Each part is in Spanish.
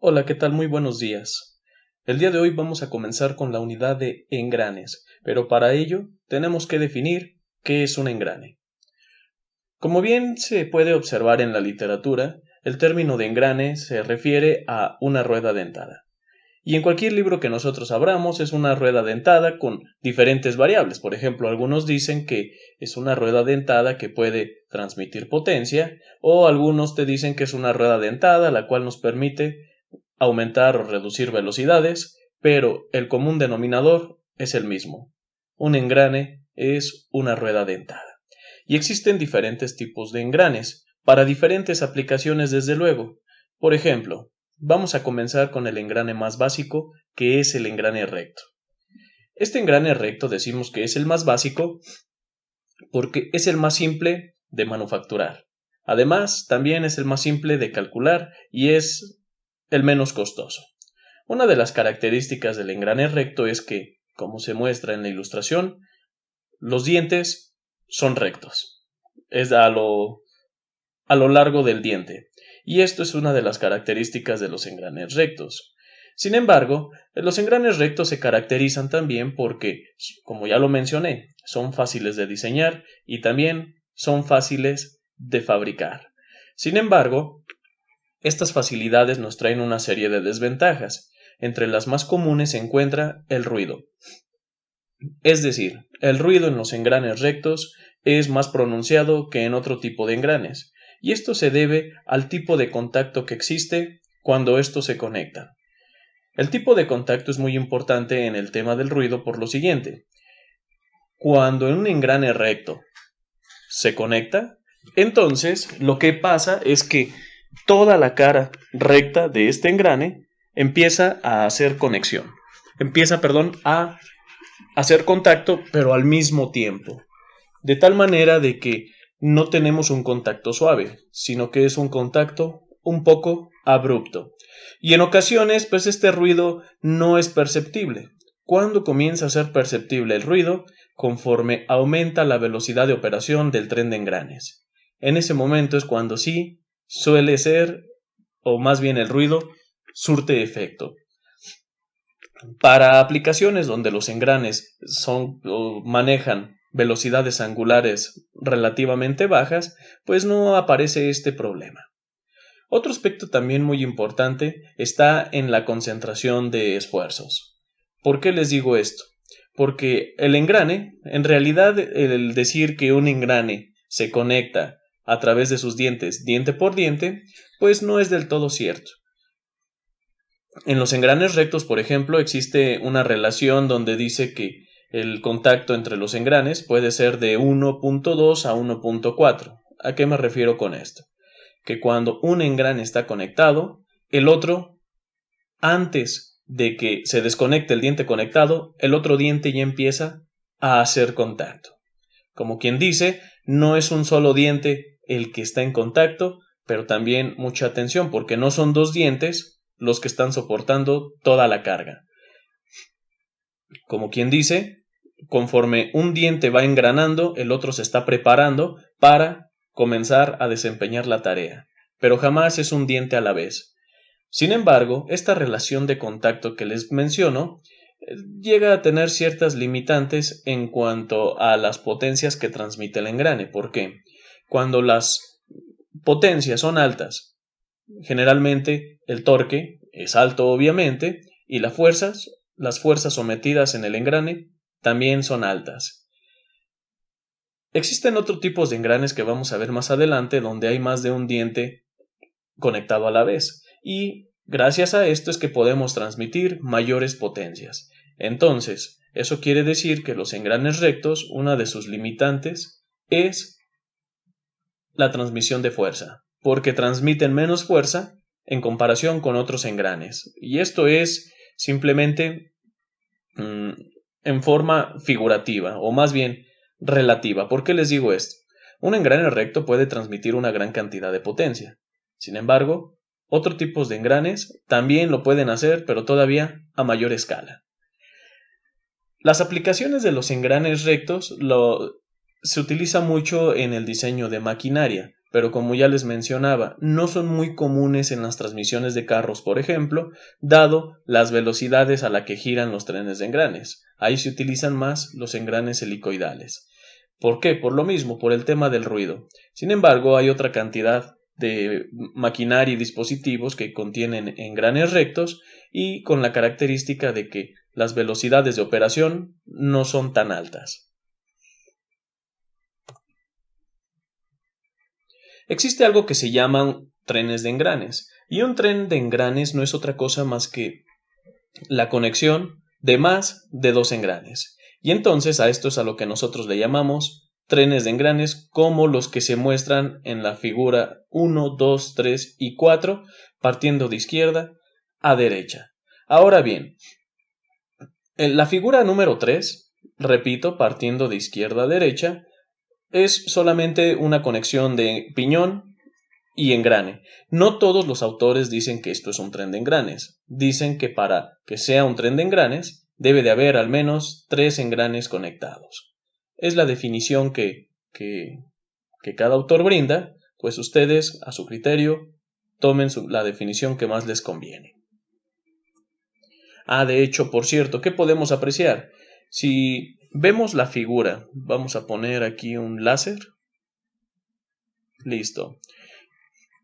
Hola, ¿qué tal? Muy buenos días. El día de hoy vamos a comenzar con la unidad de engranes, pero para ello tenemos que definir qué es un engrane. Como bien se puede observar en la literatura, el término de engrane se refiere a una rueda dentada. Y en cualquier libro que nosotros abramos es una rueda dentada con diferentes variables. Por ejemplo, algunos dicen que es una rueda dentada que puede transmitir potencia, o algunos te dicen que es una rueda dentada la cual nos permite aumentar o reducir velocidades, pero el común denominador es el mismo. Un engrane es una rueda dentada. Y existen diferentes tipos de engranes, para diferentes aplicaciones desde luego. Por ejemplo, vamos a comenzar con el engrane más básico, que es el engrane recto. Este engrane recto decimos que es el más básico porque es el más simple de manufacturar. Además, también es el más simple de calcular y es el menos costoso. Una de las características del engrane recto es que, como se muestra en la ilustración, los dientes son rectos. Es a lo largo del diente. Y esto es una de las características de los engranes rectos. Sin embargo, los engranes rectos se caracterizan también porque, como ya lo mencioné, son fáciles de diseñar y también son fáciles de fabricar. Sin embargo, estas facilidades nos traen una serie de desventajas. Entre las más comunes se encuentra el ruido. Es decir, el ruido en los engranes rectos es más pronunciado que en otro tipo de engranes, y esto se debe al tipo de contacto que existe cuando estos se conectan. El tipo de contacto es muy importante en el tema del ruido por lo siguiente. Cuando un engrane recto se conecta, entonces lo que pasa es que toda la cara recta de este engrane empieza a hacer conexión. A hacer contacto, pero al mismo tiempo. De tal manera de que no tenemos un contacto suave, sino que es un contacto un poco abrupto. Y en ocasiones, pues este ruido no es perceptible. ¿Cuándo comienza a ser perceptible el ruido? Conforme aumenta la velocidad de operación del tren de engranes. En ese momento es cuando sí suele ser, o más bien el ruido, surte efecto. Para aplicaciones donde los engranes son o manejan velocidades angulares relativamente bajas, pues no aparece este problema. Otro aspecto también muy importante está en la concentración de esfuerzos. ¿Por qué les digo esto? Porque el engrane, en realidad el decir que un engrane se conecta a través de sus dientes diente por diente, pues no es del todo cierto. En los engranes rectos, por ejemplo, existe una relación donde dice que el contacto entre los engranes puede ser de 1.2 a 1.4. ¿A qué me refiero con esto? Que cuando un engrane está conectado, el otro, antes de que se desconecte el diente conectado, el otro diente ya empieza a hacer contacto. Como quien dice, no es un solo diente el que está en contacto, pero también mucha atención porque no son dos dientes los que están soportando toda la carga. Como quien dice, conforme un diente va engranando, el otro se está preparando para comenzar a desempeñar la tarea, pero jamás es un diente a la vez. Sin embargo, esta relación de contacto que les menciono llega a tener ciertas limitantes en cuanto a las potencias que transmite el engrane. ¿Por qué? Cuando las potencias son altas, generalmente el torque es alto obviamente y las fuerzas sometidas en el engrane también son altas. Existen otros tipos de engranes que vamos a ver más adelante donde hay más de un diente conectado a la vez y gracias a esto es que podemos transmitir mayores potencias. Entonces, eso quiere decir que los engranes rectos, una de sus limitantes es la transmisión de fuerza, porque transmiten menos fuerza en comparación con otros engranes. Y esto es simplemente en forma figurativa, o más bien relativa. ¿Por qué les digo esto? Un engrane recto puede transmitir una gran cantidad de potencia. Sin embargo, otros tipos de engranes también lo pueden hacer, pero todavía a mayor escala. Las aplicaciones de los engranes rectos se utiliza mucho en el diseño de maquinaria. pero como ya les mencionaba, no son muy comunes en las transmisiones de carros, por ejemplo, dado las velocidades a las que giran los trenes de engranes. Ahí se utilizan más los engranes helicoidales. ¿Por qué? Por lo mismo, por el tema del ruido. Sin embargo, hay otra cantidad de maquinaria y dispositivos que contienen engranes rectos y con la característica de que las velocidades de operación no son tan altas. Existe algo que se llaman trenes de engranes, y un tren de engranes no es otra cosa más que la conexión de más de dos engranes. Y entonces a esto es a lo que nosotros le llamamos trenes de engranes, como los que se muestran en la figura 1, 2, 3 y 4, partiendo de izquierda a derecha. Ahora bien, en la figura número 3, repito, partiendo de izquierda a derecha, es solamente una conexión de piñón y engrane. No todos los autores dicen que esto es un tren de engranes. Dicen que para que sea un tren de engranes debe de haber al menos 3 engranes conectados. Es la definición que cada autor brinda, pues ustedes a su criterio tomen la definición que más les conviene. De hecho, por cierto, ¿qué podemos apreciar? Si vemos la figura, vamos a poner aquí un láser. Listo.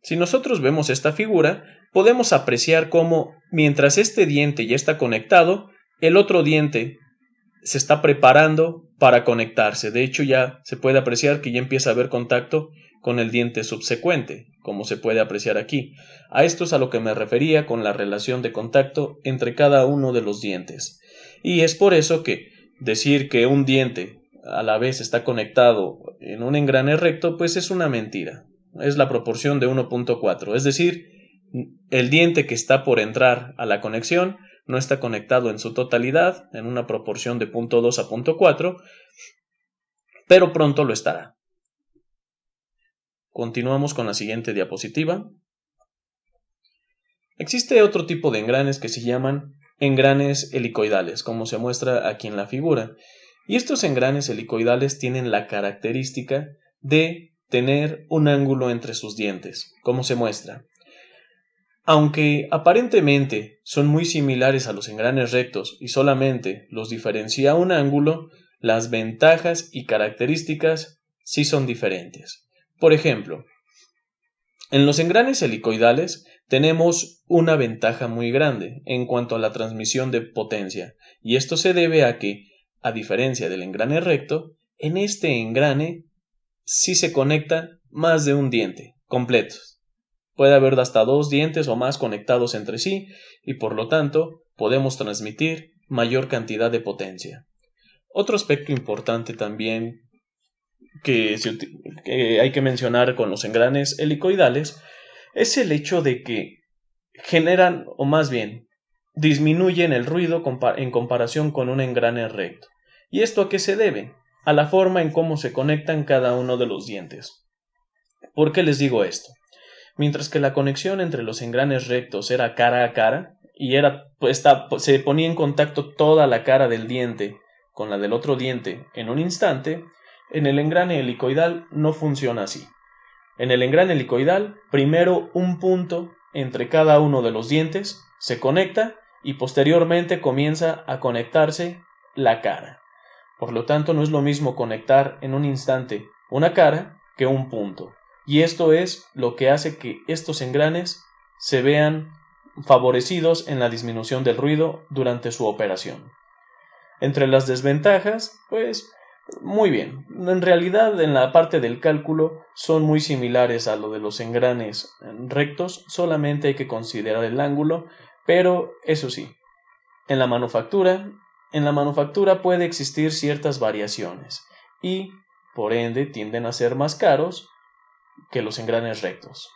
Si nosotros vemos esta figura, podemos apreciar cómo, mientras este diente ya está conectado, el otro diente se está preparando para conectarse. De hecho, ya se puede apreciar que ya empieza a haber contacto con el diente subsecuente, como se puede apreciar aquí. A esto es a lo que me refería con la relación de contacto entre cada uno de los dientes. Y es por eso que decir que un diente a la vez está conectado en un engrane recto, pues es una mentira. Es la proporción de 1.4, es decir, el diente que está por entrar a la conexión no está conectado en su totalidad, en una proporción de 0.2 a 0.4, pero pronto lo estará. Continuamos con la siguiente diapositiva. Existe otro tipo de engranes que se llaman engranes helicoidales, como se muestra aquí en la figura. Y estos engranes helicoidales tienen la característica de tener un ángulo entre sus dientes, como se muestra. Aunque aparentemente son muy similares a los engranes rectos y solamente los diferencia un ángulo, las ventajas y características sí son diferentes. Por ejemplo, en los engranes helicoidales tenemos una ventaja muy grande en cuanto a la transmisión de potencia, y esto se debe a que, a diferencia del engrane recto, en este engrane sí se conecta más de un diente completo. Puede haber hasta 2 dientes o más conectados entre sí y por lo tanto podemos transmitir mayor cantidad de potencia. Otro aspecto importante también que hay que mencionar con los engranes helicoidales es el hecho de que generan, o más bien, disminuyen el ruido en comparación con un engrane recto. ¿Y esto a qué se debe? A la forma en cómo se conectan cada uno de los dientes. ¿Por qué les digo esto? Mientras que la conexión entre los engranes rectos era cara a cara y se ponía en contacto toda la cara del diente con la del otro diente en un instante, en el engrane helicoidal no funciona así. En el engrane helicoidal, primero un punto entre cada uno de los dientes se conecta y posteriormente comienza a conectarse la cara. Por lo tanto, no es lo mismo conectar en un instante una cara que un punto. Y esto es lo que hace que estos engranes se vean favorecidos en la disminución del ruido durante su operación. Entre las desventajas, pues muy bien. En realidad, en la parte del cálculo son muy similares a lo de los engranes rectos, solamente hay que considerar el ángulo, pero eso sí, en la manufactura puede existir ciertas variaciones y, por ende, tienden a ser más caros que los engranes rectos.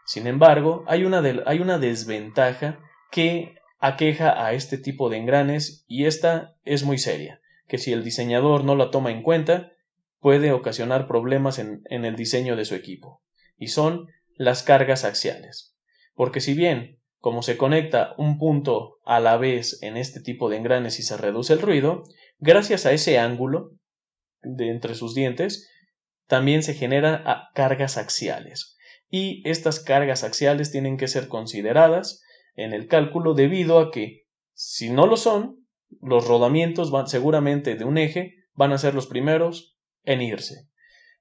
Sin embargo, hay una desventaja que aqueja a este tipo de engranes y esta es muy seria, que si el diseñador no la toma en cuenta, puede ocasionar problemas en el diseño de su equipo, y son las cargas axiales. Porque si bien, como se conecta un punto a la vez en este tipo de engranes y se reduce el ruido, gracias a ese ángulo de entre sus dientes, también se generan cargas axiales. Y estas cargas axiales tienen que ser consideradas en el cálculo debido a que, si no lo son, los rodamientos seguramente de un eje van a ser los primeros en irse.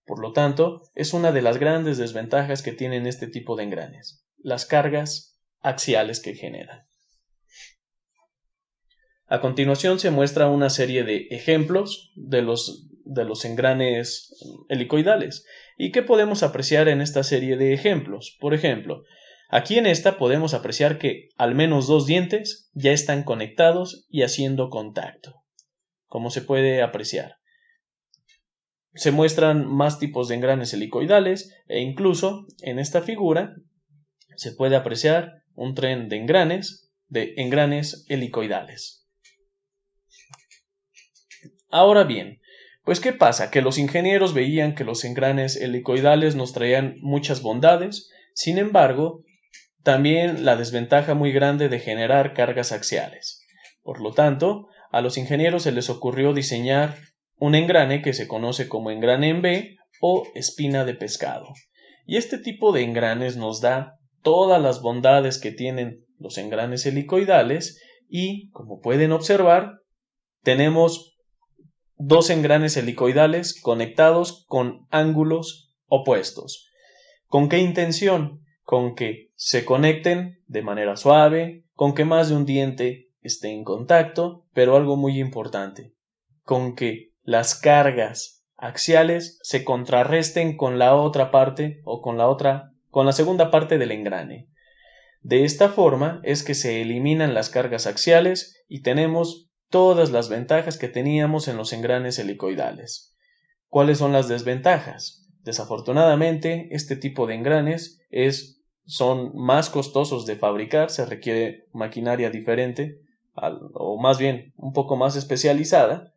Por lo tanto, es una de las grandes desventajas que tienen este tipo de engranes, las cargas axiales que generan. A continuación se muestra una serie de ejemplos de los engranes helicoidales. ¿Y qué podemos apreciar en esta serie de ejemplos? Por ejemplo, aquí en esta podemos apreciar que al menos 2 dientes ya están conectados y haciendo contacto. Como se puede apreciar, se muestran más tipos de engranes helicoidales e incluso en esta figura se puede apreciar un tren de engranes helicoidales. Ahora bien, pues ¿qué pasa? Que los ingenieros veían que los engranes helicoidales nos traían muchas bondades, sin embargo, también la desventaja muy grande de generar cargas axiales. Por lo tanto, a los ingenieros se les ocurrió diseñar un engrane que se conoce como engrane en V o espina de pescado. Y este tipo de engranes nos da todas las bondades que tienen los engranes helicoidales y, como pueden observar, tenemos 2 engranes helicoidales conectados con ángulos opuestos. ¿Con qué intención? Con que se conecten de manera suave, con que más de un diente esté en contacto, pero algo muy importante, con que las cargas axiales se contrarresten con la otra parte o con la segunda parte del engrane. De esta forma es que se eliminan las cargas axiales y tenemos todas las ventajas que teníamos en los engranes helicoidales. ¿Cuáles son las desventajas? Desafortunadamente, este tipo de engranes son más costosos de fabricar, se requiere maquinaria diferente, o más bien un poco más especializada,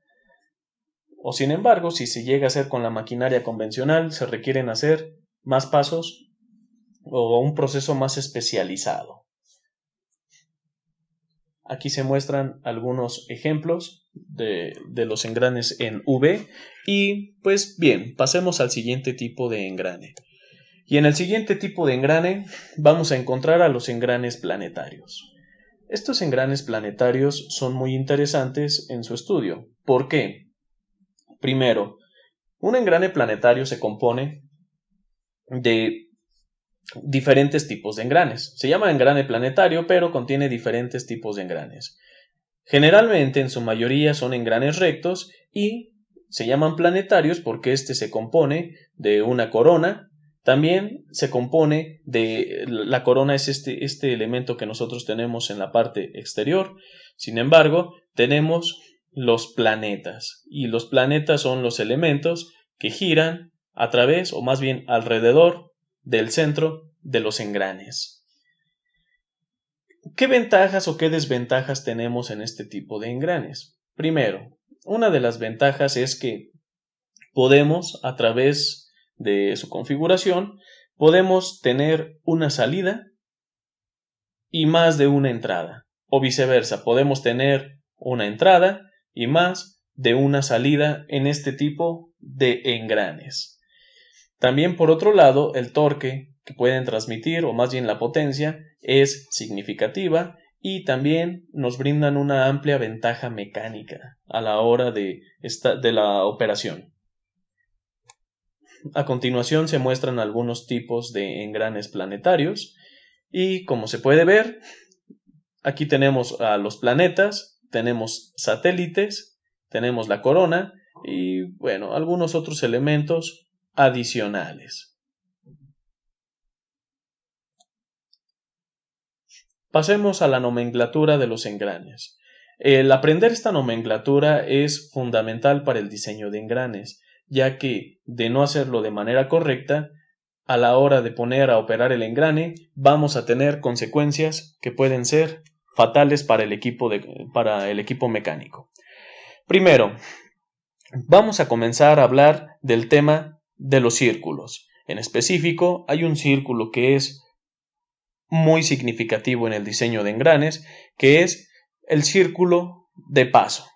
o sin embargo, si se llega a hacer con la maquinaria convencional, se requieren hacer más pasos o un proceso más especializado. Aquí se muestran algunos ejemplos de los engranes en V y pues bien, pasemos al siguiente tipo de engrane. Y en el siguiente tipo de engrane vamos a encontrar a los engranes planetarios. Estos engranes planetarios son muy interesantes en su estudio. ¿Por qué? Primero, un engrane planetario se compone de diferentes tipos de engranes. Se llama engrane planetario, pero contiene diferentes tipos de engranes. Generalmente, en su mayoría, son engranes rectos y se llaman planetarios porque este se compone de una corona. También se compone de la corona es este elemento que nosotros tenemos en la parte exterior. Sin embargo, tenemos los planetas y los planetas son los elementos que giran a través o más bien alrededor del centro de los engranes. ¿Qué ventajas o qué desventajas tenemos en este tipo de engranes? Primero, una de las ventajas es que podemos, a través de su configuración, podemos tener una salida y más de una entrada, o viceversa, podemos tener una entrada y más de una salida en este tipo de engranes. También, por otro lado, el torque que pueden transmitir, o más bien la potencia, es significativa y también nos brindan una amplia ventaja mecánica a la hora de la operación. A continuación se muestran algunos tipos de engranes planetarios y, como se puede ver, aquí tenemos a los planetas, tenemos satélites, tenemos la corona y, bueno, algunos otros elementos adicionales. Pasemos a la nomenclatura de los engranes. El aprender esta nomenclatura es fundamental para el diseño de engranes, ya que de no hacerlo de manera correcta, a la hora de poner a operar el engrane, vamos a tener consecuencias que pueden ser fatales para el equipo mecánico. Primero, vamos a comenzar a hablar del tema de los círculos. En específico, hay un círculo que es muy significativo en el diseño de engranes, que es el círculo de paso.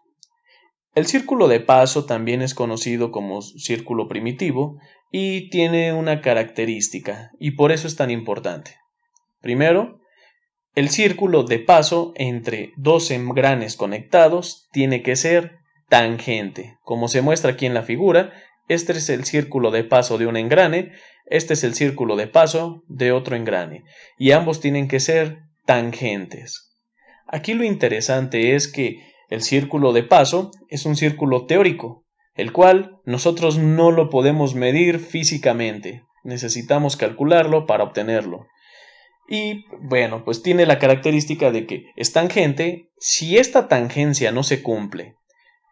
El círculo de paso también es conocido como círculo primitivo y tiene una característica, y por eso es tan importante. Primero, el círculo de paso entre dos engranes conectados tiene que ser tangente. Como se muestra aquí en la figura, este es el círculo de paso de un engrane, este es el círculo de paso de otro engrane, y ambos tienen que ser tangentes. Aquí lo interesante es que el círculo de paso es un círculo teórico, el cual nosotros no lo podemos medir físicamente. Necesitamos calcularlo para obtenerlo. Y bueno, pues tiene la característica de que es tangente. Si esta tangencia no se cumple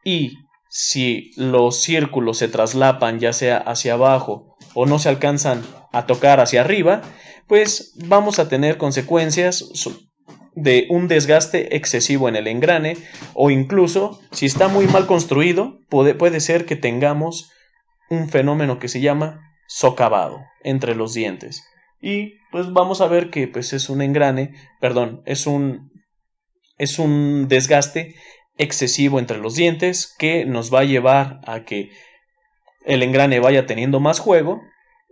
y si los círculos se traslapan ya sea hacia abajo o no se alcanzan a tocar hacia arriba, pues vamos a tener consecuencias de un desgaste excesivo en el engrane, o incluso si está muy mal construido puede ser que tengamos un fenómeno que se llama socavado entre los dientes. Y pues vamos a ver que pues es un desgaste excesivo entre los dientes que nos va a llevar a que el engrane vaya teniendo más juego,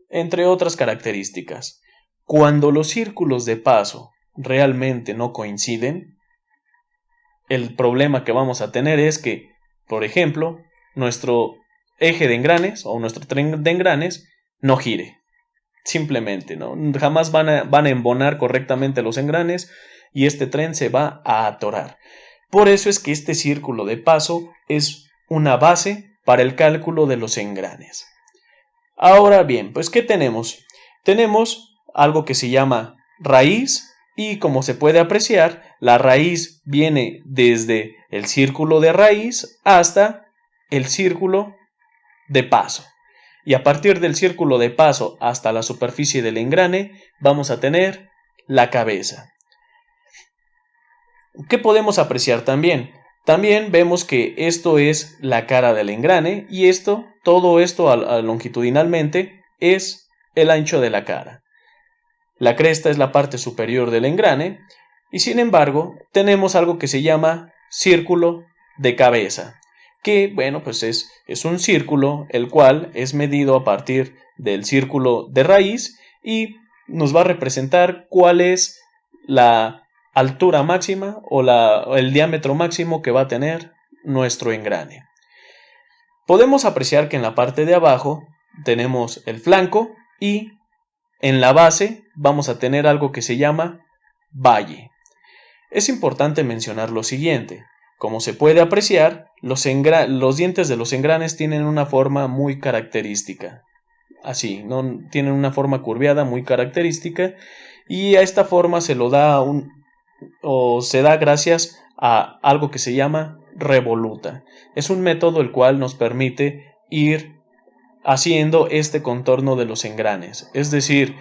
entre otras características. Cuando los círculos de paso realmente no coinciden, el problema que vamos a tener es que, por ejemplo, nuestro eje de engranes o nuestro tren de engranes no gire. Simplemente, ¿no? Jamás van a embonar correctamente los engranes y este tren se va a atorar. Por eso es que este círculo de paso es una base para el cálculo de los engranes. Ahora bien, pues ¿qué tenemos? Tenemos algo que se llama raíz y, como se puede apreciar, la raíz viene desde el círculo de raíz hasta el círculo de paso. Y a partir del círculo de paso hasta la superficie del engrane vamos a tener la cabeza. ¿Qué podemos apreciar también? También vemos que esto es la cara del engrane y todo esto longitudinalmente es el ancho de la cara. La cresta es la parte superior del engrane y, sin embargo, tenemos algo que se llama círculo de cabeza, que, bueno, pues es un círculo el cual es medido a partir del círculo de raíz y nos va a representar cuál es la altura máxima o el diámetro máximo que va a tener nuestro engrane. Podemos apreciar que en la parte de abajo tenemos el flanco y en la base vamos a tener algo que se llama valle. Es importante mencionar lo siguiente. Como se puede apreciar, los dientes de los engranes tienen una forma muy característica. Así, ¿no? Tienen una forma curveada muy característica y a esta forma se da gracias a algo que se llama revoluta. Es un método el cual nos permite ir haciendo este contorno de los engranes. Es decir,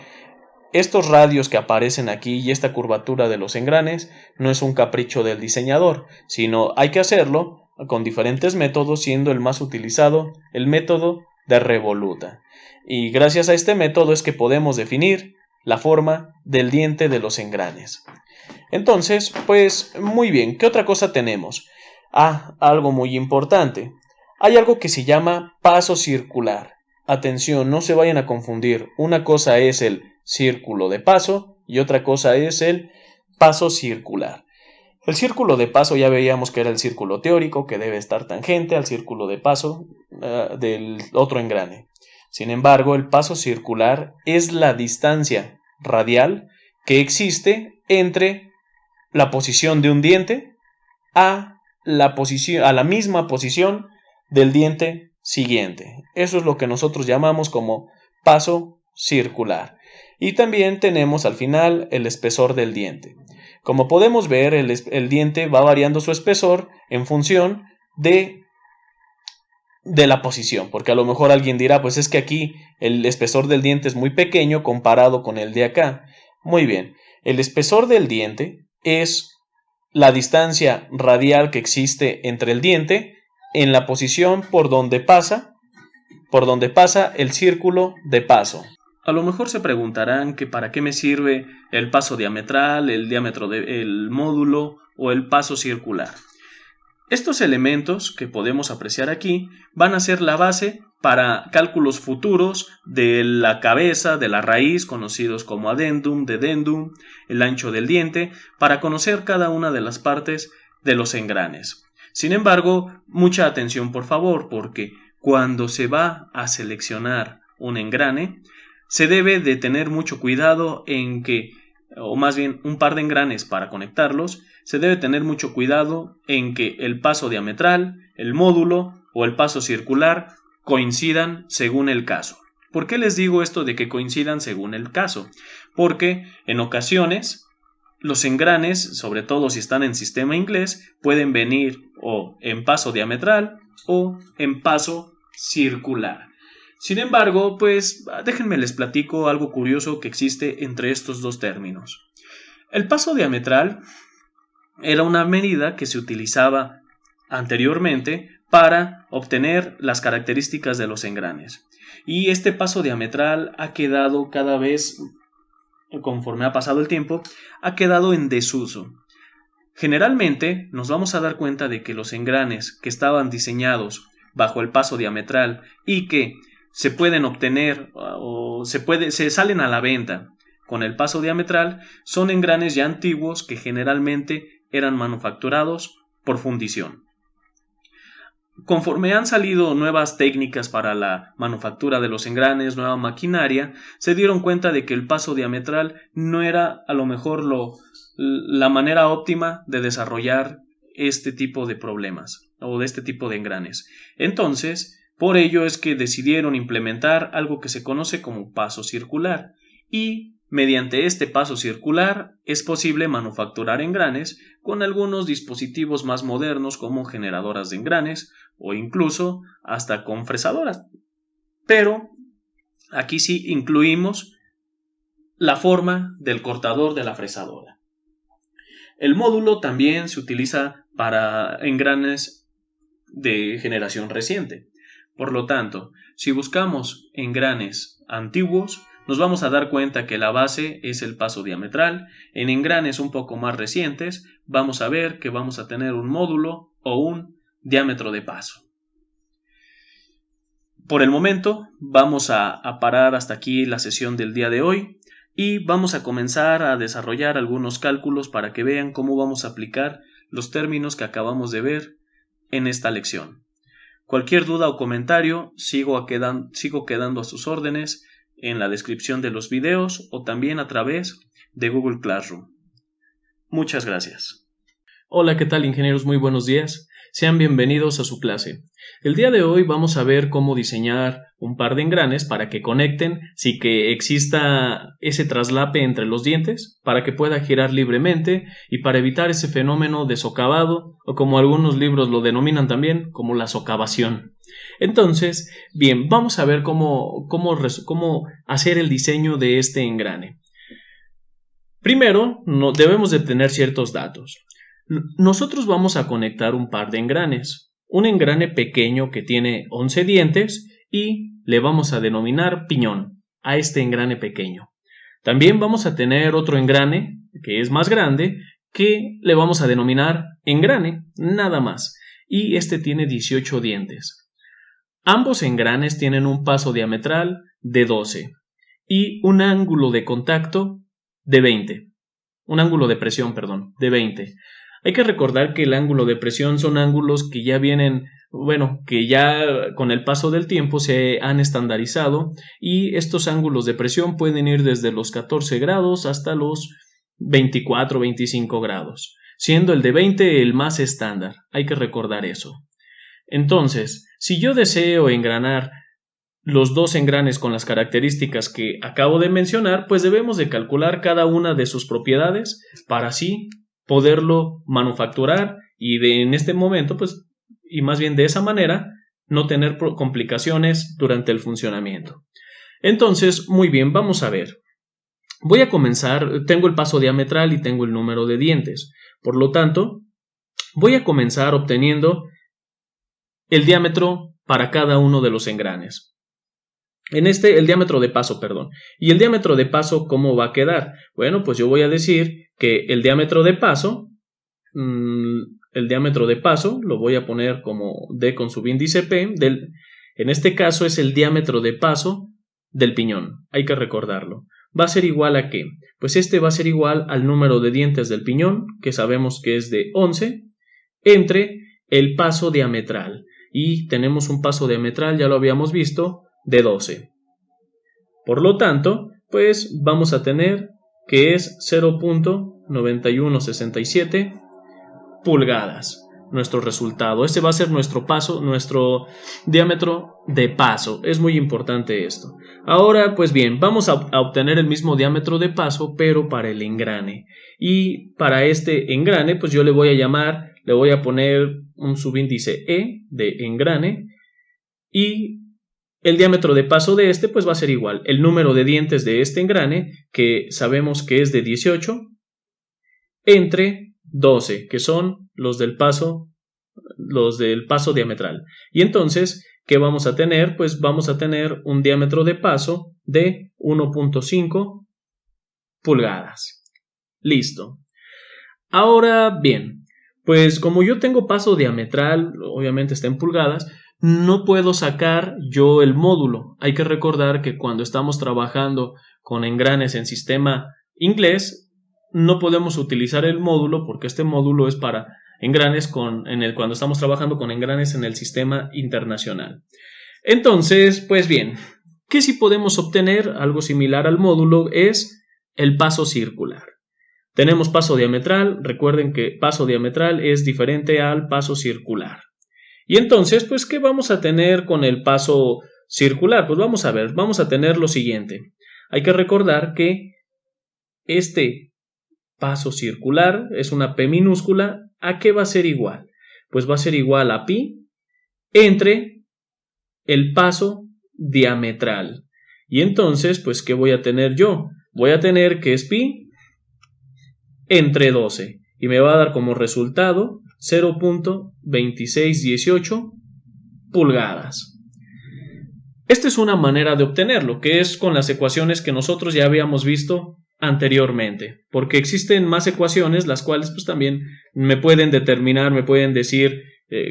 estos radios que aparecen aquí y esta curvatura de los engranes no es un capricho del diseñador, sino hay que hacerlo con diferentes métodos, siendo el más utilizado el método de revoluta. Y gracias a este método es que podemos definir la forma del diente de los engranes. Entonces, pues muy bien, ¿qué otra cosa tenemos? Algo muy importante. Hay algo que se llama paso circular. Atención, no se vayan a confundir. Una cosa es el círculo de paso y otra cosa es el paso circular. El círculo de paso ya veíamos que era el círculo teórico, que debe estar tangente al círculo de paso del otro engrane. Sin embargo, el paso circular es la distancia radial que existe entre la posición de un diente a la misma posición del diente siguiente. Eso es lo que nosotros llamamos como paso circular. Y también tenemos al final el espesor del diente. Como podemos ver, el diente va variando su espesor en función de la posición, porque a lo mejor alguien dirá, pues es que aquí el espesor del diente es muy pequeño comparado con el de acá. Muy bien, el espesor del diente es la distancia radial que existe entre el diente en la posición por donde pasa el círculo de paso. A lo mejor se preguntarán que para qué me sirve el paso diametral, el diámetro del módulo o el paso circular. Estos elementos que podemos apreciar aquí van a ser la base para cálculos futuros de la cabeza, de la raíz, conocidos como adendum, dedendum, el ancho del diente, para conocer cada una de las partes de los engranes. Sin embargo, mucha atención por favor, porque cuando se va a seleccionar un engrane, se debe de tener mucho cuidado en que, o más bien un par de engranes para conectarlos, se debe tener mucho cuidado en que el paso diametral, el módulo o el paso circular coincidan según el caso. ¿Por qué les digo esto de que coincidan según el caso? Porque en ocasiones los engranes, sobre todo si están en sistema inglés, pueden venir o en paso diametral o en paso circular. Sin embargo, pues déjenme les platico algo curioso que existe entre estos dos términos. El paso diametral era una medida que se utilizaba anteriormente para obtener las características de los engranes. Y este paso diametral ha quedado cada vez, conforme ha pasado el tiempo, ha quedado en desuso. Generalmente nos vamos a dar cuenta de que los engranes que estaban diseñados bajo el paso diametral y que se pueden obtener o se salen a la venta con el paso diametral son engranes ya antiguos que generalmente eran manufacturados por fundición. Conforme han salido nuevas técnicas para la manufactura de los engranes, nueva maquinaria, se dieron cuenta de que el paso diametral no era a lo mejor la manera óptima de desarrollar este tipo de problemas o de este tipo de engranes. Entonces, por ello es que decidieron implementar algo que se conoce como paso circular y mediante este paso circular es posible manufacturar engranes con algunos dispositivos más modernos como generadoras de engranes o incluso hasta con fresadoras. Pero aquí sí incluimos la forma del cortador de la fresadora. El módulo también se utiliza para engranes de generación reciente. Por lo tanto, si buscamos engranes antiguos, nos vamos a dar cuenta que la base es el paso diametral. En engranes un poco más recientes, vamos a ver que vamos a tener un módulo o un diámetro de paso. Por el momento, vamos a parar hasta aquí la sesión del día de hoy y vamos a comenzar a desarrollar algunos cálculos para que vean cómo vamos a aplicar los términos que acabamos de ver en esta lección. Cualquier duda o comentario, sigo quedando a sus órdenes en la descripción de los videos o también a través de Google Classroom. Muchas gracias. Hola, ¿qué tal, ingenieros? Muy buenos días. Sean bienvenidos a su clase. El día de hoy vamos a ver cómo diseñar un par de engranes para que conecten sin que exista ese traslape entre los dientes, para que pueda girar libremente y para evitar ese fenómeno de socavado o como algunos libros lo denominan también como la socavación. Entonces, bien, vamos a ver cómo hacer el diseño de este engrane. Primero, debemos de tener ciertos datos. Nosotros vamos a conectar un par de engranes. Un engrane pequeño que tiene 11 dientes y le vamos a denominar piñón a este engrane pequeño. También vamos a tener otro engrane que es más grande que le vamos a denominar engrane, nada más. Y este tiene 18 dientes. Ambos engranes tienen un paso diametral de 12 y un ángulo de contacto de 20. Un ángulo de presión, de 20. Hay que recordar que el ángulo de presión son ángulos que ya vienen, que ya con el paso del tiempo se han estandarizado y estos ángulos de presión pueden ir desde los 14 grados hasta los 24 o 25 grados, siendo el de 20 el más estándar. Hay que recordar eso. Entonces, si yo deseo engranar los dos engranes con las características que acabo de mencionar, pues debemos de calcular cada una de sus propiedades para así poderlo manufacturar y en este momento, y más bien de esa manera, no tener complicaciones durante el funcionamiento. Entonces, muy bien, vamos a ver. Voy a comenzar, tengo el paso diametral y tengo el número de dientes. Por lo tanto, voy a comenzar obteniendo el diámetro para cada uno de los engranes. El diámetro de paso, ¿Y el diámetro de paso cómo va a quedar? Bueno, pues yo voy a decir que el diámetro de paso el diámetro de paso, lo voy a poner como D con subíndice P, en este caso es el diámetro de paso del piñón, hay que recordarlo. ¿Va a ser igual a qué? Pues este va a ser igual al número de dientes del piñón, que sabemos que es de 11, entre el paso diametral. Y tenemos un paso diametral, ya lo habíamos visto, de 12. Por lo tanto, pues vamos a tener que es 0.9167 pulgadas. Nuestro resultado. Este va a ser nuestro paso, nuestro diámetro de paso. Es muy importante esto. Ahora, pues bien, vamos a obtener el mismo diámetro de paso, pero para el engrane. Y para este engrane, pues yo le voy a poner un subíndice E de engrane. Y el diámetro de paso de este, pues va a ser igual. El número de dientes de este engrane, que sabemos que es de 18, entre 12, que son los del paso diametral. Y entonces, ¿qué vamos a tener? Pues vamos a tener un diámetro de paso de 1.5 pulgadas. Listo. Ahora bien, pues como yo tengo paso diametral, obviamente está en pulgadas, no puedo sacar yo el módulo. Hay que recordar que cuando estamos trabajando con engranes en sistema inglés, no podemos utilizar el módulo porque este módulo es para engranes cuando estamos trabajando con engranes en el sistema internacional. Entonces, pues bien, ¿qué sí podemos obtener? Algo similar al módulo es el paso circular. Tenemos paso diametral, recuerden que paso diametral es diferente al paso circular. Y entonces, pues, ¿qué vamos a tener con el paso circular? Pues vamos a ver, vamos a tener lo siguiente. Hay que recordar que este paso circular es una P minúscula. ¿A qué va a ser igual? Pues va a ser igual a pi entre el paso diametral. Y entonces, pues, ¿qué voy a tener yo? Voy a tener que es pi entre 12. Y me va a dar como resultado 0.2618 pulgadas. Esta es una manera de obtenerlo, que es con las ecuaciones que nosotros ya habíamos visto anteriormente, porque existen más ecuaciones las cuales pues también me pueden determinar, me pueden decir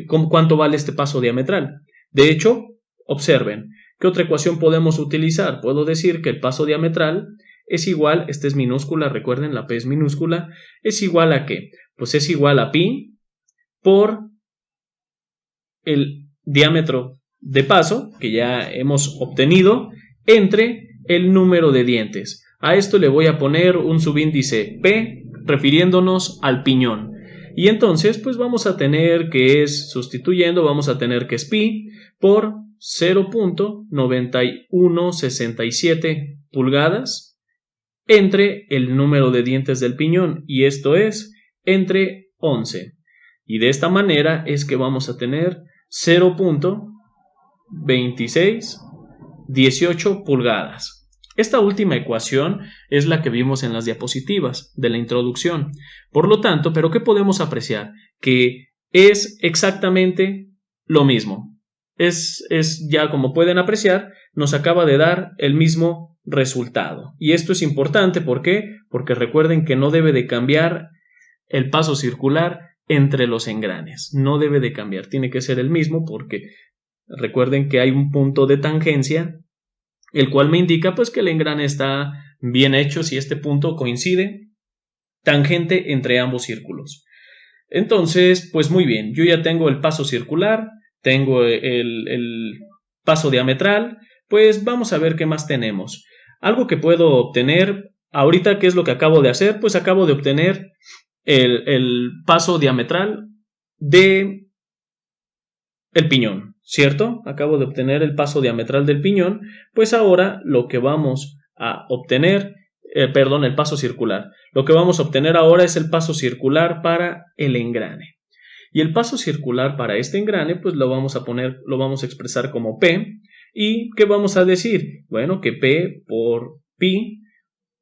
cuánto vale este paso diametral. De hecho, observen, ¿qué otra ecuación podemos utilizar? Puedo decir que el paso diametral es igual, esta es minúscula, recuerden la P es minúscula, es igual a ¿qué? Pues es igual a pi por el diámetro de paso que ya hemos obtenido entre el número de dientes. A esto le voy a poner un subíndice P refiriéndonos al piñón. Y entonces pues vamos a tener que es, sustituyendo, vamos a tener que es pi por 0.9167 pulgadas entre el número de dientes del piñón, y esto es entre 11. Y de esta manera es que vamos a tener 0.2618 pulgadas. Esta última ecuación es la que vimos en las diapositivas de la introducción. Por lo tanto, ¿pero qué podemos apreciar? Que es exactamente lo mismo. Es ya como pueden apreciar, nos acaba de dar el mismo resultado. Y esto es importante, ¿por qué? Porque recuerden que no debe de cambiar el paso circular entre los engranes. No debe de cambiar, tiene que ser el mismo porque recuerden que hay un punto de tangencia, el cual me indica pues que el engrane está bien hecho si este punto coincide tangente entre ambos círculos. Entonces, pues muy bien, yo ya tengo el paso circular, tengo el paso diametral, pues vamos a ver qué más tenemos. Algo que puedo obtener ahorita, ¿qué es lo que acabo de hacer? Pues acabo de obtener el paso diametral de el piñón, ¿cierto? Acabo de obtener el paso diametral del piñón, pues ahora lo que vamos a obtener, el paso circular. Lo que vamos a obtener ahora es el paso circular para el engrane. Y el paso circular para este engrane, pues lo vamos a expresar como P. ¿Y qué vamos a decir? Bueno, que P por pi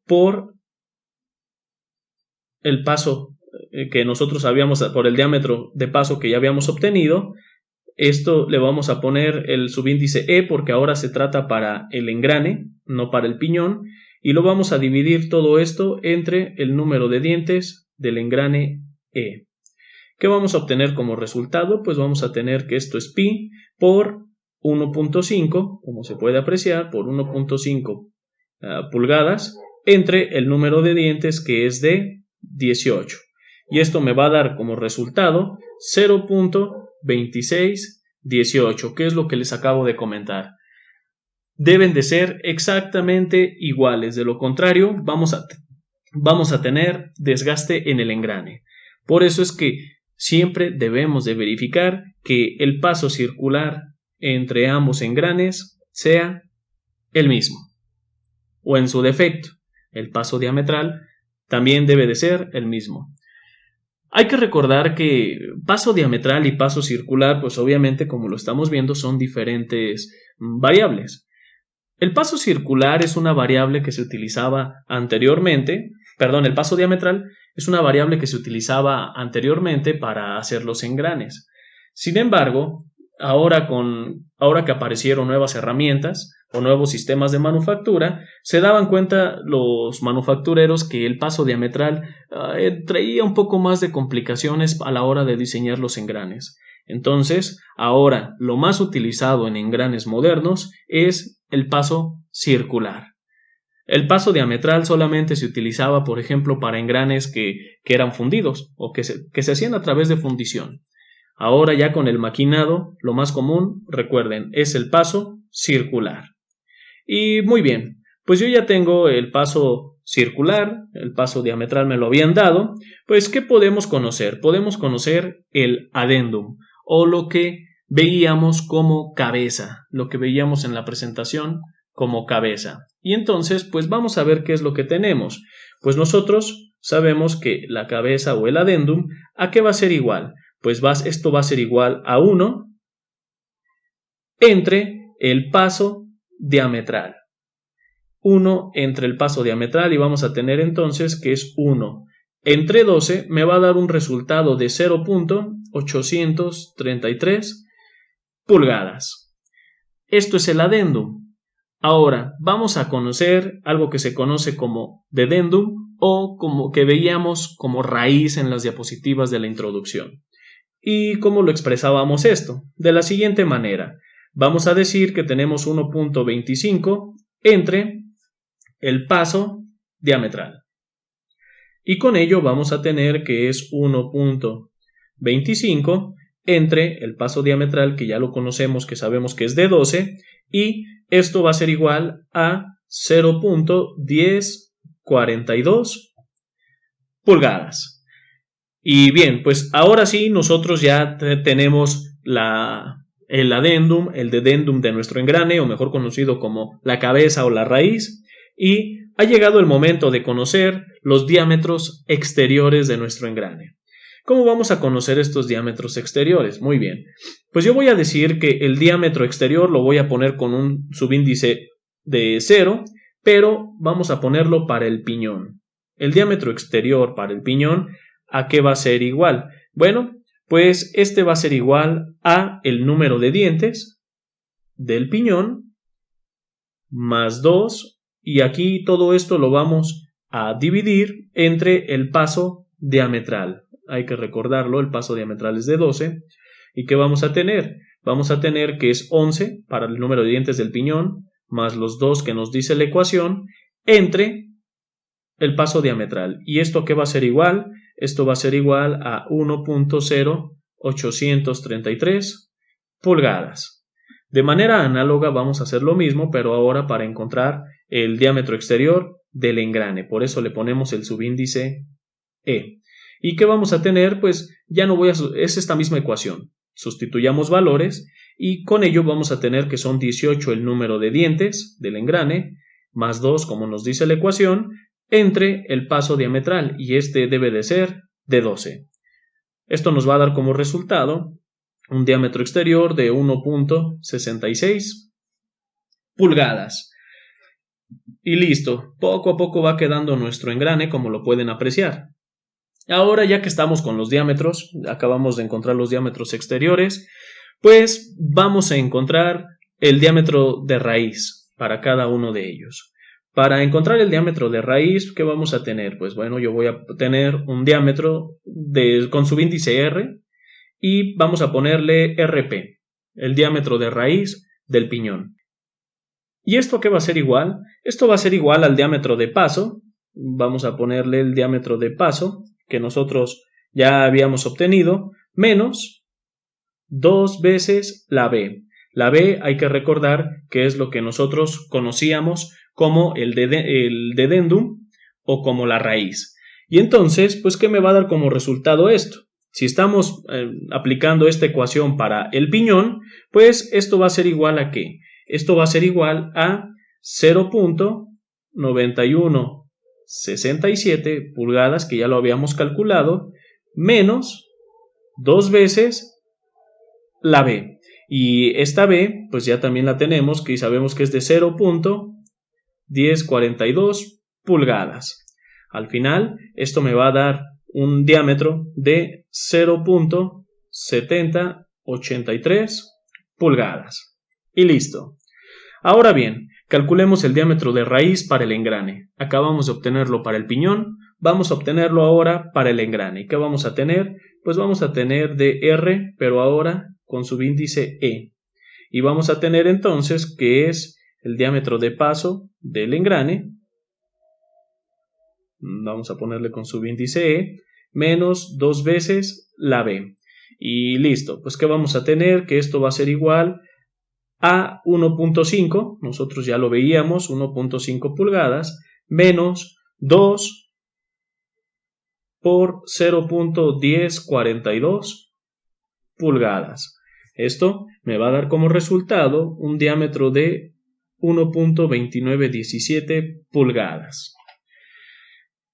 por el paso que nosotros por el diámetro de paso que ya habíamos obtenido. Esto le vamos a poner el subíndice E porque ahora se trata para el engrane, no para el piñón, y lo vamos a dividir todo esto entre el número de dientes del engrane E. ¿Qué vamos a obtener como resultado? Pues vamos a tener que esto es pi por 1.5, como se puede apreciar, por 1.5 pulgadas, entre el número de dientes que es de 18. Y esto me va a dar como resultado 0.2618, que es lo que les acabo de comentar. Deben de ser exactamente iguales, de lo contrario vamos a tener desgaste en el engrane. Por eso es que siempre debemos de verificar que el paso circular entre ambos engranes sea el mismo, o en su defecto, el paso diametral también debe de ser el mismo. Hay que recordar que paso diametral y paso circular, pues obviamente como lo estamos viendo son diferentes variables. El paso circular es una variable que se utilizaba anteriormente, el paso diametral es una variable que se utilizaba anteriormente para hacer los engranes. Sin embargo, ahora que aparecieron nuevas herramientas o nuevos sistemas de manufactura, se daban cuenta los manufactureros que el paso diametral traía un poco más de complicaciones a la hora de diseñar los engranes. Entonces, ahora lo más utilizado en engranes modernos es el paso circular. El paso diametral solamente se utilizaba, por ejemplo, para engranes que eran fundidos o que se hacían a través de fundición. Ahora ya con el maquinado, lo más común, recuerden, es el paso circular. Y muy bien, pues yo ya tengo el paso circular, el paso diametral me lo habían dado, pues ¿qué podemos conocer? Podemos conocer el adendum, o lo que veíamos como cabeza, lo que veíamos en la presentación como cabeza. Y entonces, pues vamos a ver qué es lo que tenemos. Pues nosotros sabemos que la cabeza o el adendum, ¿a qué va a ser igual? Pues esto va a ser igual a 1 entre el paso diametral. 1 entre el paso diametral, y vamos a tener entonces que es 1 entre 12, me va a dar un resultado de 0.833 pulgadas. Esto es el adendum. Ahora vamos a conocer algo que se conoce como dedendum, o como que veíamos como raíz en las diapositivas de la introducción. ¿Y cómo lo expresábamos esto? De la siguiente manera. Vamos a decir que tenemos 1.25 entre el paso diametral. Y con ello vamos a tener que es 1.25 entre el paso diametral, que ya lo conocemos, que sabemos que es de 12, y esto va a ser igual a 0.1042 pulgadas. Y bien, pues ahora sí nosotros ya tenemos el adendum, el dedendum de nuestro engrane, o mejor conocido como la cabeza o la raíz, y ha llegado el momento de conocer los diámetros exteriores de nuestro engrane. ¿Cómo vamos a conocer estos diámetros exteriores? Muy bien, pues yo voy a decir que el diámetro exterior lo voy a poner con un subíndice de 0, pero vamos a ponerlo para el piñón. El diámetro exterior para el piñón, ¿a qué va a ser igual? Bueno, pues este va a ser igual a el número de dientes del piñón más 2, y aquí todo esto lo vamos a dividir entre el paso diametral. Hay que recordarlo, el paso diametral es de 12. ¿Y qué vamos a tener? Vamos a tener que es 11 para el número de dientes del piñón, más los 2 que nos dice la ecuación, entre el paso diametral. ¿Y esto qué va a ser igual? Esto va a ser igual a 1.0833 pulgadas. De manera análoga vamos a hacer lo mismo, pero ahora para encontrar el diámetro exterior del engrane. Por eso le ponemos el subíndice E. ¿Y qué vamos a tener? Pues ya no es esta misma ecuación. Sustituyamos valores y con ello vamos a tener que son 18 el número de dientes del engrane, más 2 como nos dice la ecuación, entre el paso diametral, y este debe de ser de 12. Esto nos va a dar como resultado un diámetro exterior de 1.66 pulgadas. Y listo, poco a poco va quedando nuestro engrane, como lo pueden apreciar. Ahora, ya que estamos con los diámetros, acabamos de encontrar los diámetros exteriores, pues vamos a encontrar el diámetro de raíz para cada uno de ellos. Para encontrar el diámetro de raíz, ¿qué vamos a tener? Pues bueno, yo voy a tener un diámetro con subíndice R y vamos a ponerle RP, el diámetro de raíz del piñón. ¿Y esto qué va a ser igual? Esto va a ser igual al diámetro de paso. Vamos a ponerle el diámetro de paso que nosotros ya habíamos obtenido, menos 2 veces la B. La B hay que recordar que es lo que nosotros conocíamos como el dedendum o como la raíz. Y entonces, pues, ¿qué me va a dar como resultado esto? Si estamos aplicando esta ecuación para el piñón, pues esto va a ser igual a ¿qué? Esto va a ser igual a 0.9167 pulgadas, que ya lo habíamos calculado, menos 2 veces la B. Y esta B, pues ya también la tenemos, que sabemos que es de 0.1042 pulgadas. Al final, esto me va a dar un diámetro de 0.7083 pulgadas. Y listo. Ahora bien, calculemos el diámetro de raíz para el engrane. Acabamos de obtenerlo para el piñón, vamos a obtenerlo ahora para el engrane. ¿Qué vamos a tener? Pues vamos a tener de R, pero ahora con subíndice E. Y vamos a tener entonces que es el diámetro de paso del engrane. Vamos a ponerle con subíndice E, menos 2 veces la B. Y listo, pues ¿qué vamos a tener? Que esto va a ser igual a 1.5, nosotros ya lo veíamos, 1.5 pulgadas, menos 2 por 0.1042 pulgadas. Esto me va a dar como resultado un diámetro de 1.2917 pulgadas.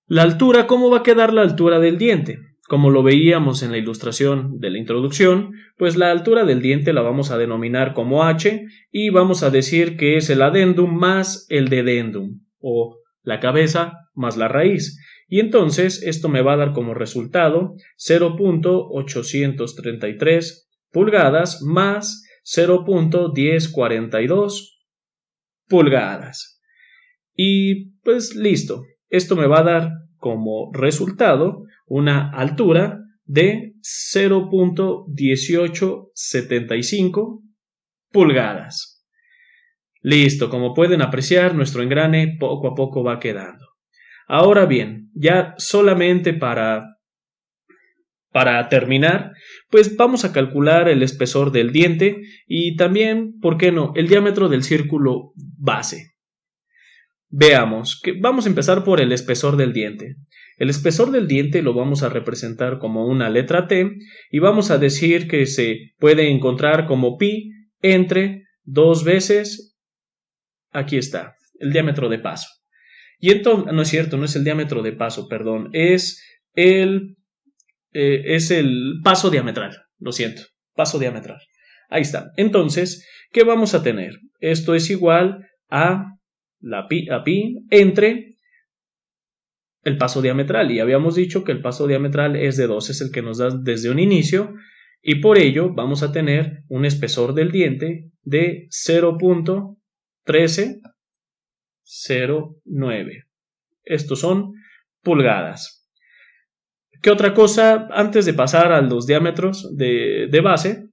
La altura, ¿cómo va a quedar la altura del diente? Como lo veíamos en la ilustración de la introducción, pues la altura del diente la vamos a denominar como H y vamos a decir que es el adendum más el dedendum, o la cabeza más la raíz. Y entonces esto me va a dar como resultado 0.833 pulgadas más 0.1042 pulgadas. Y pues listo. Esto me va a dar como resultado una altura de 0.1875 pulgadas. Listo, como pueden apreciar, nuestro engrane poco a poco va quedando. Ahora bien, ya solamente para terminar, pues vamos a calcular el espesor del diente y también, ¿por qué no?, el diámetro del círculo base. Veamos, vamos a empezar por el espesor del diente. El espesor del diente lo vamos a representar como una letra T y vamos a decir que se puede encontrar como pi entre 2 veces, aquí está, el diámetro de paso. Y entonces, no es cierto, no es el diámetro de paso, perdón, es el paso diametral, lo siento, paso diametral. Ahí está. Entonces, ¿qué vamos a tener? Esto es igual a pi entre el paso diametral, y habíamos dicho que el paso diametral es de 2, es el que nos da desde un inicio, y por ello vamos a tener un espesor del diente de 0.1309. Estos son pulgadas. ¿Qué otra cosa? Antes de pasar a los diámetros de base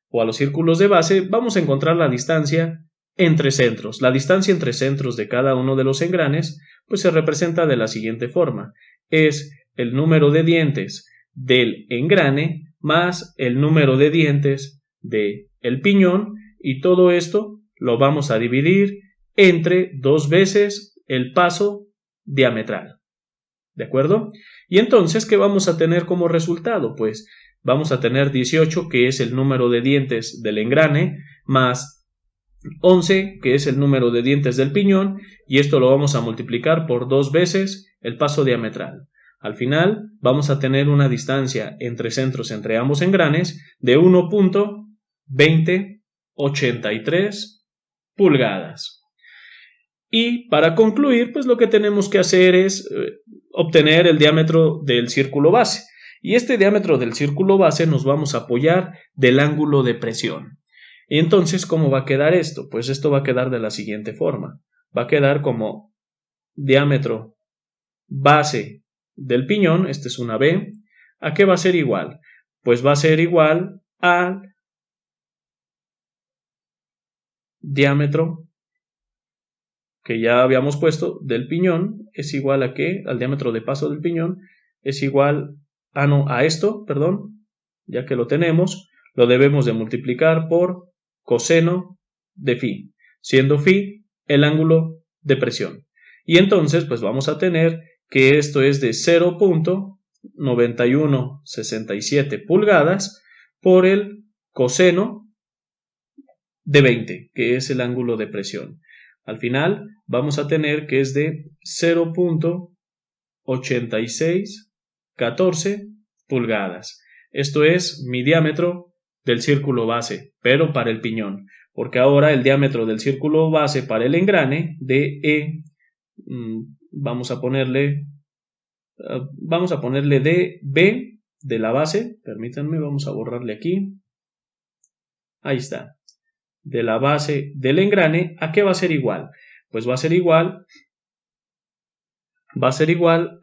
o a los círculos de base, vamos a encontrar la distancia entre centros. La distancia entre centros de cada uno de los engranes pues se representa de la siguiente forma. Es el número de dientes del engrane más el número de dientes del piñón, y todo esto lo vamos a dividir entre 2 veces el paso diametral. ¿De acuerdo? Y entonces, ¿qué vamos a tener como resultado? Pues vamos a tener 18, que es el número de dientes del engrane, más 11, que es el número de dientes del piñón, y esto lo vamos a multiplicar por 2 veces el paso diametral. Al final vamos a tener una distancia entre centros entre ambos engranes de 1.2083 pulgadas. Y para concluir, pues lo que tenemos que hacer es obtener el diámetro del círculo base. Y este diámetro del círculo base nos vamos a apoyar del ángulo de presión. Y entonces, ¿cómo va a quedar esto? Pues esto va a quedar de la siguiente forma. Va a quedar como diámetro base del piñón, esta es una B, ¿a qué va a ser igual? Pues va a ser igual al diámetro que ya habíamos puesto del piñón, es igual a ¿qué? Al diámetro de paso del piñón, es igual a esto, perdón, ya que lo tenemos, lo debemos de multiplicar por coseno de phi, siendo phi el ángulo de presión. Y entonces, pues vamos a tener que esto es de 0.9167 pulgadas por el coseno de 20, que es el ángulo de presión. Al final vamos a tener que es de 0.8614 pulgadas. Esto es mi diámetro del círculo base, pero para el piñón, porque ahora el diámetro del círculo base para el engrane de E, vamos a ponerle de B de la base, permítanme, vamos a borrarle aquí, ahí está, de la base del engrane, ¿a qué va a ser igual? Pues va a ser igual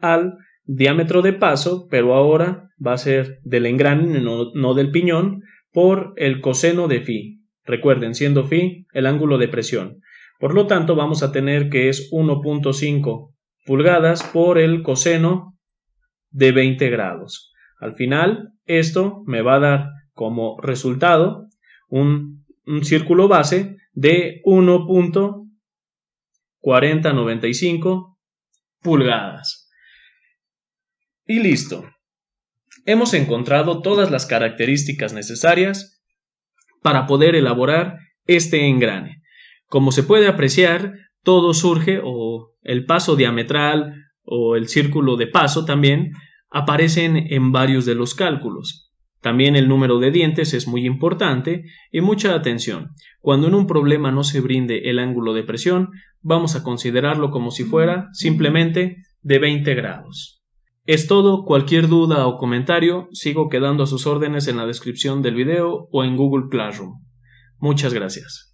al diámetro de paso, pero ahora va a ser del engrane, no del piñón, por el coseno de phi. Recuerden, siendo phi el ángulo de presión. Por lo tanto, vamos a tener que es 1.5 pulgadas por el coseno de 20 grados. Al final, esto me va a dar como resultado un círculo base de 1.4095 pulgadas. Y listo. Hemos encontrado todas las características necesarias para poder elaborar este engrane. Como se puede apreciar, todo surge, o el paso diametral o el círculo de paso también, aparecen en varios de los cálculos. También el número de dientes es muy importante y mucha atención. Cuando en un problema no se brinde el ángulo de presión, vamos a considerarlo como si fuera simplemente de 20 grados. Es todo. Cualquier duda o comentario, sigo quedando a sus órdenes en la descripción del video o en Google Classroom. Muchas gracias.